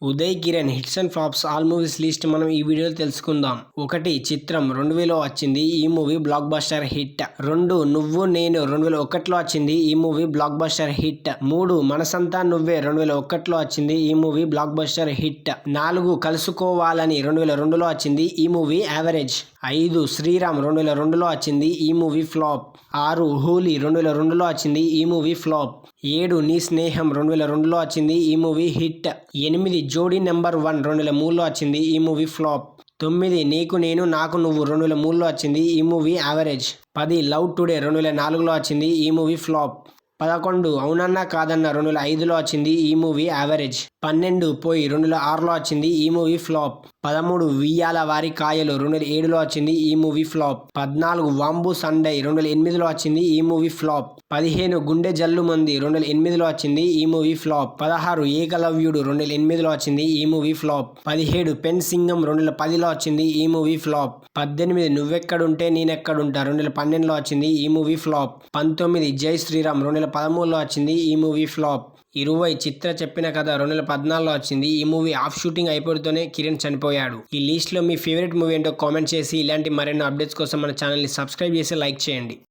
Uday Kiran hits and flops all movies list మనం ఈ వీడియోలో తెలుసుకుందాం. 1. చిత్రం 2000లో వచ్చింది. ఈ మూవీ బ్లాక్ బస్టర్ హిట్. 2. నువ్వు నేను 2001లో వచ్చింది. ఈ మూవీ బ్లాక్ బస్టర్ హిట్. 3. మనసంతా నువ్వే 2001లో వచ్చింది. ఈ మూవీ బ్లాక్ బస్టర్ హిట్. 4. కలుసుకోవాలని 2002లో వచ్చింది. ఈ మూవీ యావరేజ్. 5. శ్రీరామ్ 2002లో వచ్చింది. ఈ మూవీ ఫ్లాప్. 6. హోలీ 2002లో వచ్చింది. ఈ మూవీ ఫ్లాప్. 7. నీ స్నేహం 2002లో వచ్చింది. ఈ మూవీ హిట్. 8. జోడీ నెంబర్ 1 2003లో వచ్చింది. ఈ మూవీ ఫ్లాప్. 9. నీకు నేను నాకు నువ్వు 2003లో వచ్చింది. ఈ మూవీ యావరేజ్. 10. లవ్ టుడే 2004లో వచ్చింది. ఈ మూవీ ఫ్లాప్. 11. అవునన్నా కాదన్నా 2005లో వచ్చింది. ఈ మూవీ యావరేజ్. 12. పోయి 2006లో వచ్చింది. ఈ మూవీ ఫ్లాప్. 13. వియ్యాల వారి కాయలు 2007లో వచ్చింది. ఈ మూవీ ఫ్లాప్. 14. వాంబు సండై 2008లో వచ్చింది. ఈ మూవీ ఫ్లాప్. 15. గుండె జల్లుమంది 2008లో వచ్చింది. ఈ మూవీ ఫ్లాప్. 16. ఏకలవ్యుడు 2008లో వచ్చింది. ఈ మూవీ ఫ్లాప్. 17. పెన్ సింగం 2010లో వచ్చింది. ఈ మూవీ ఫ్లాప్. 18. నువ్వెక్కడుంటే నేనెక్కడుంటా 2012లో వచ్చింది. ఈ మూవీ ఫ్లాప్. 19. జై శ్రీరామ్ 2013లో వచ్చింది. ఈ మూవీ ఫ్లాప్. 20. చిత్ర చెప్పిన కథ 2014లో వచ్చింది. ఈ మూవీ ఆఫ్ షూటింగ్ అయిపోతూనే కిరణ్ చనిపోయాడు. ఈ లిస్ట్ లో మీ ఫేవరెట్ మూవీ ఏంటో కామెంట్ చేసి ఇలాంటి మరెన్నో అప్డేట్స్ కోసం మన ఛానల్ ని సబ్స్క్రైబ్ చేసి లైక్ చేయండి.